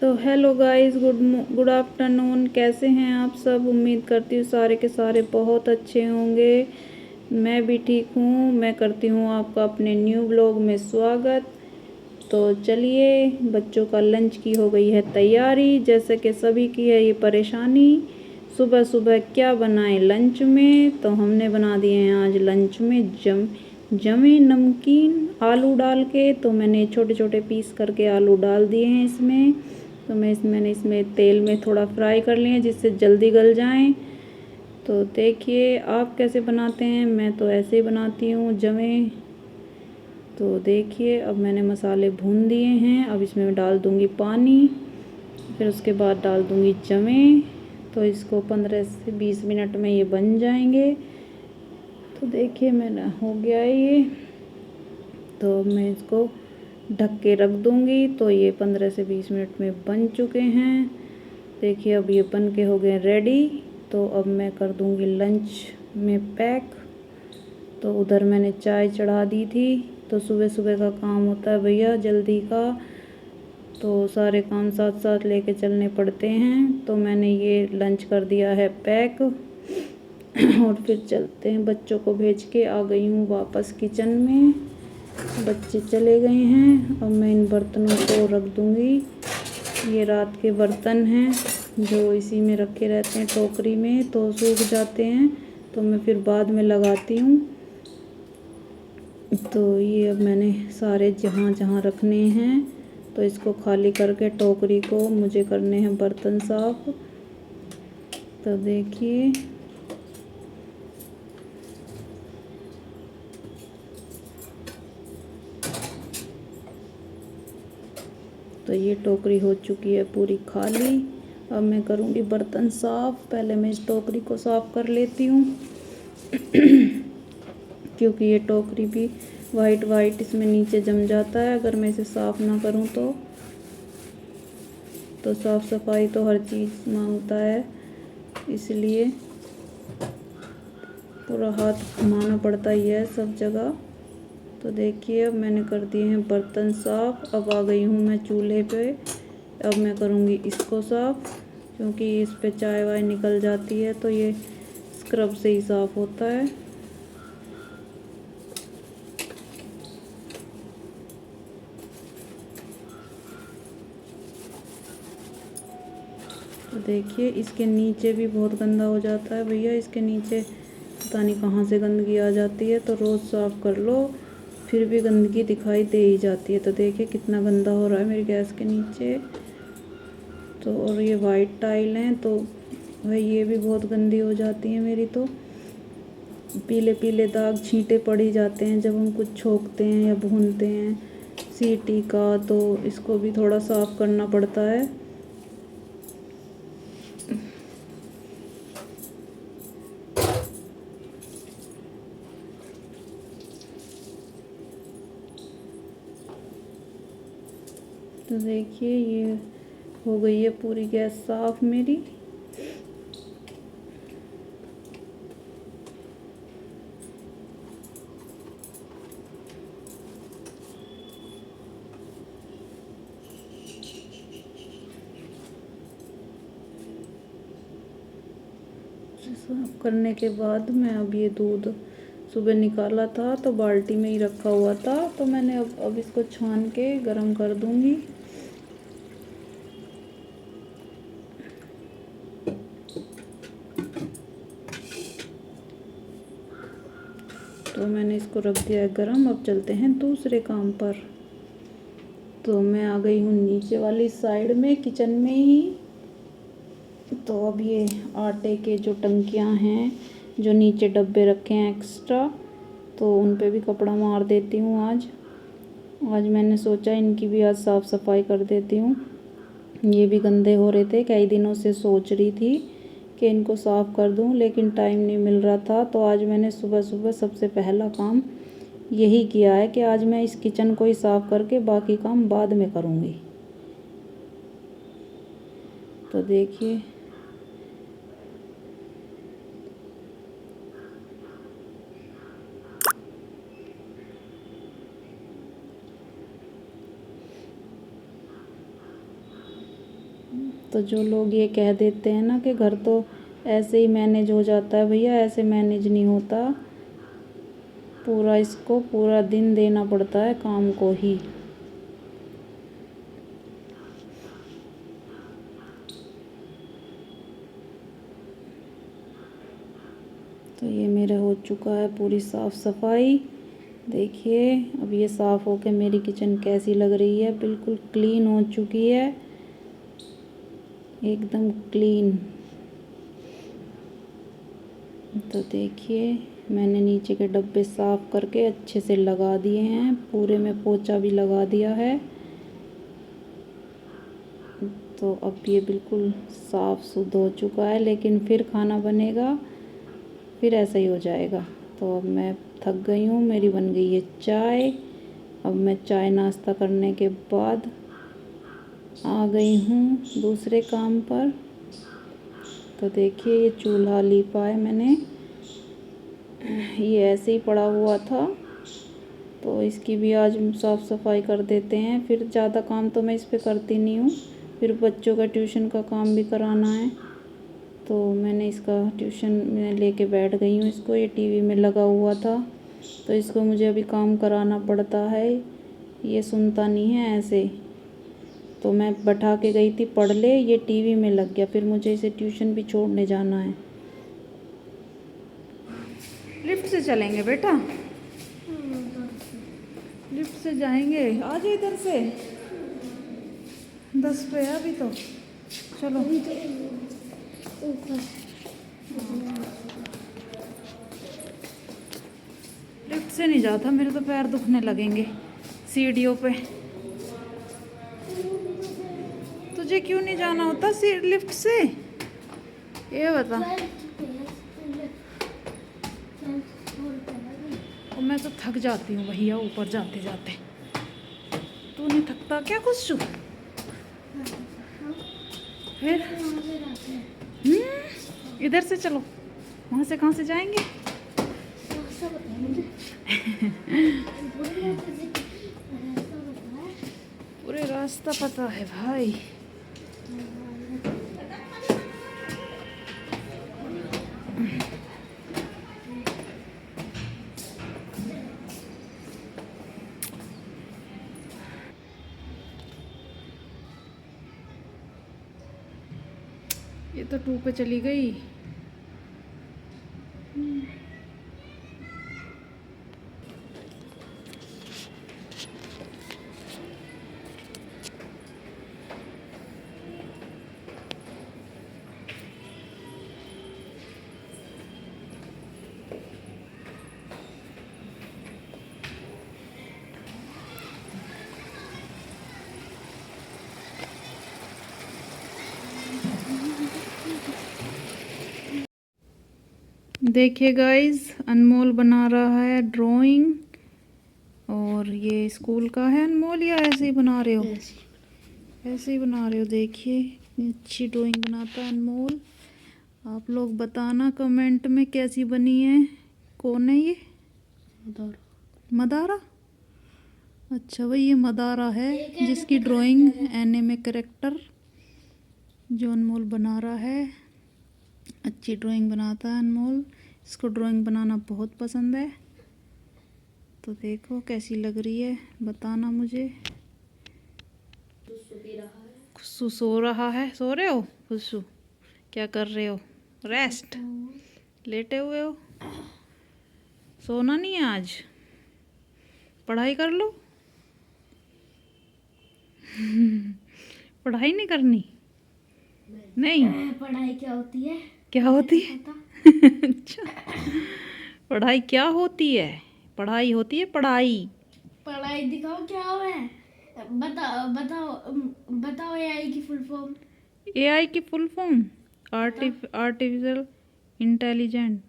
तो hello guys, good afternoon. कैसे हैं आप सब? उम्मीद करती हूँ सारे के सारे बहुत अच्छे होंगे। मैं भी ठीक हूँ। मैं करती हूँ आपका अपने न्यू ब्लॉग में स्वागत। तो चलिए, बच्चों का लंच की हो गई है तैयारी, जैसे कि सभी की है ये परेशानी। सुबह सुबह क्या बनाएं लंच में? तो हमने बना दिए हैं आज लंच में जमे नमकीन आलू डाल के। तो मैंने छोटे छोटे पीस करके आलू डाल दिए हैं इसमें। तो मैंने इसमें तेल में थोड़ा फ्राई कर लिए जिससे जल्दी गल जाएं। तो देखिए आप कैसे बनाते हैं, मैं तो ऐसे ही बनाती हूँ जमे। तो देखिए अब मैंने मसाले भून दिए हैं। अब इसमें मैं डाल दूँगी पानी, फिर उसके बाद डाल दूँगी जमे। तो इसको 15 से 20 मिनट में ये बन जाएंगे। तो देखिए मेरा हो गया है ये। तो मैं इसको ढक के रख दूँगी। तो ये 15 से 20 मिनट में बन चुके हैं। देखिए अब ये बन के हो गए रेडी। तो अब मैं कर दूँगी लंच में पैक। तो उधर मैंने चाय चढ़ा दी थी। तो सुबह सुबह का काम होता है भैया, जल्दी का। तो सारे काम साथ साथ लेके चलने पड़ते हैं। तो मैंने ये लंच कर दिया है पैक और फिर चलते हैं। बच्चों को भेज के आ गई हूँ वापस किचन में। बच्चे चले गए हैं। अब मैं इन बर्तनों को रख दूँगी। ये रात के बर्तन हैं जो इसी में रखे रहते हैं टोकरी में, तो सूख जाते हैं। तो मैं फिर बाद में लगाती हूँ। तो ये अब मैंने सारे जहाँ जहाँ रखने हैं, तो इसको खाली करके टोकरी को मुझे करने हैं बर्तन साफ। तो देखिए तो ये टोकरी हो चुकी है पूरी खाली। अब मैं करूँगी बर्तन साफ़। पहले मैं इस टोकरी को साफ़ कर लेती हूँ क्योंकि ये टोकरी भी वाइट वाइट इसमें नीचे जम जाता है अगर मैं इसे साफ़ ना करूँ तो साफ़ सफाई तो हर चीज़ मांगता है, इसलिए पूरा हाथ घुमाना पड़ता ही है सब जगह। तो देखिए अब मैंने कर दिए हैं बर्तन साफ़। अब आ गई हूँ मैं चूल्हे पे। अब मैं करूँगी इसको साफ़, क्योंकि इस पे चाय वाय निकल जाती है तो ये स्क्रब से ही साफ़ होता है। तो देखिए इसके नीचे भी बहुत गंदा हो जाता है भैया। इसके नीचे पता नहीं कहाँ से गंदगी आ जाती है। तो रोज़ साफ़ कर लो फिर भी गंदगी दिखाई दे ही जाती है। तो देखिए कितना गंदा हो रहा है मेरी गैस के नीचे। तो और ये वाइट टाइल हैं तो भाई ये भी बहुत गंदी हो जाती है मेरी। तो पीले पीले दाग छींटे पड़ ही जाते हैं जब हम कुछ छोंकते हैं या भूनते हैं सीटी का। तो इसको भी थोड़ा साफ़ करना पड़ता है। तो देखिए ये हो गई है पूरी गैस साफ़ मेरी। साफ़ करने के बाद मैं अब ये दूध सुबह निकाला था तो बाल्टी में ही रखा हुआ था। तो मैंने अब इसको छान के गरम कर दूंगी। तो मैंने इसको रख दिया है गरम। अब चलते हैं दूसरे काम पर। तो मैं आ गई हूँ नीचे वाली साइड में किचन में ही। तो अब ये आटे के जो टंकियाँ हैं, जो नीचे डब्बे रखे हैं एक्स्ट्रा, तो उन पे भी कपड़ा मार देती हूँ आज मैंने सोचा इनकी भी आज साफ़ सफाई कर देती हूँ। ये भी गंदे हो रहे थे, कई दिनों से सोच रही थी कि इनको साफ़ कर दूँ, लेकिन टाइम नहीं मिल रहा था। तो आज मैंने सुबह सुबह सबसे पहला काम यही किया है कि आज मैं इस किचन को ही साफ़ करके बाकी काम बाद में करूँगी। तो देखिए तो जो लोग ये कह देते हैं ना कि घर तो ऐसे ही मैनेज हो जाता है, भैया ऐसे मैनेज नहीं होता। पूरा इसको पूरा दिन देना पड़ता है काम को ही। तो ये मेरा हो चुका है पूरी साफ़ सफाई। देखिए अब ये साफ़ होके मेरी किचन कैसी लग रही है, बिल्कुल क्लीन हो चुकी है, एकदम क्लीन। तो देखिए मैंने नीचे के डब्बे साफ़ करके अच्छे से लगा दिए हैं, पूरे में पोंछा भी लगा दिया है। तो अब ये बिल्कुल साफ़ शुद्ध हो चुका है, लेकिन फिर खाना बनेगा फिर ऐसा ही हो जाएगा। तो अब मैं थक गई हूँ, मेरी बन गई है चाय। अब मैं चाय नाश्ता करने के बाद आ गई हूँ दूसरे काम पर। तो देखिए ये चूल्हा लीपा है मैंने, ये ऐसे ही पड़ा हुआ था, तो इसकी भी आज साफ़ सफाई कर देते हैं। फिर ज़्यादा काम तो मैं इस पे करती नहीं हूँ, फिर बच्चों का ट्यूशन का काम भी कराना है, तो मैंने इसका ट्यूशन में लेके बैठ गई हूँ इसको। ये टीवी में लगा हुआ था, तो इसको मुझे अभी काम कराना पड़ता है, ये सुनता नहीं है ऐसे। तो मैं बैठा के गई थी पढ़ ले, ये टीवी में लग गया, फिर मुझे इसे ट्यूशन भी छोड़ने जाना है। लिफ्ट से चलेंगे बेटा, लिफ्ट से जाएंगे। आ जाए इधर से, 10 पे है अभी तो, चलो। लिफ्ट से नहीं जाता, मेरे तो पैर दुखने लगेंगे सीढ़ियों पे। तुझे क्यों नहीं जाना होता लिफ्ट से, ये बता। और मैं तो थक जाती हूँ भैया ऊपर जाते जाते। तू नहीं थकता क्या कुछ? फिर इधर से चलो, वहाँ से कहाँ से जाएंगे? पूरे रास्ता पता है भाई। ये तो 2 पे चली गई। देखिए गाइस, अनमोल बना रहा है ड्राइंग, और ये स्कूल का है अनमोल, या ऐसे ही बना रहे हो? ऐसे ही बना रहे हो। देखिए अच्छी ड्राइंग बनाता है अनमोल। आप लोग बताना कमेंट में कैसी बनी है। कौन है ये? मदारा। अच्छा भाई ये मदारा है जिसकी ड्राइंग एनिमे कैरेक्टर जो अनमोल बना रहा है। अच्छी ड्राइंग बनाता है अनमोल, इसको ड्राइंग बनाना बहुत पसंद है। तो देखो कैसी लग रही है, बताना मुझे। खुशू सो रहा है। सो रहे हो खुशू? क्या कर रहे हो? रेस्ट, लेटे हुए हो? सोना नहीं है आज, पढ़ाई कर लो। पढ़ाई नहीं करनी? नहीं। पढ़ाई क्या होती है? क्या होती है? अच्छा, पढ़ाई क्या होती है? पढ़ाई होती है पढ़ाई। पढ़ाई दिखाओ क्या है? बताओ बताओ बताओ एआई की फुल फॉर्म। एआई की फुल फॉर्म आर्टिफिशियल इंटेलिजेंट।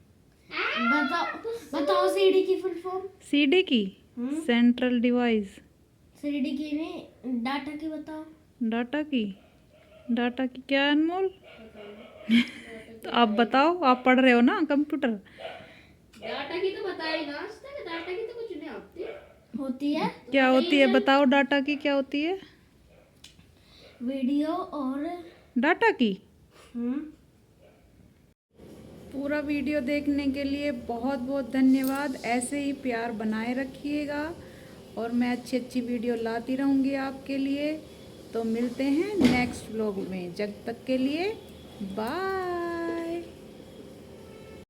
बताओ बताओ सीडी की फुल फॉर्म। सीडी की सेंट्रल डिवाइस। सीडी की नहीं, डाटा की बताओ। डाटा की? डाटा की क्या है अनमोल? तो आप बताओ, आप पढ़ रहे हो ना कंप्यूटर। डाटा की तो बताई ना, डाटा की तो कुछ नहीं होती है। क्या होती है बताओ, डाटा की क्या होती है? वीडियो और डाटा की। हम्म। पूरा वीडियो देखने के लिए बहुत बहुत धन्यवाद। ऐसे ही प्यार बनाए रखिएगा और मैं अच्छी अच्छी वीडियो लाती रहूँगी आपके लिए। तो मिलते हैं नेक्स्ट व्लॉग में, जब तक के लिए बाय।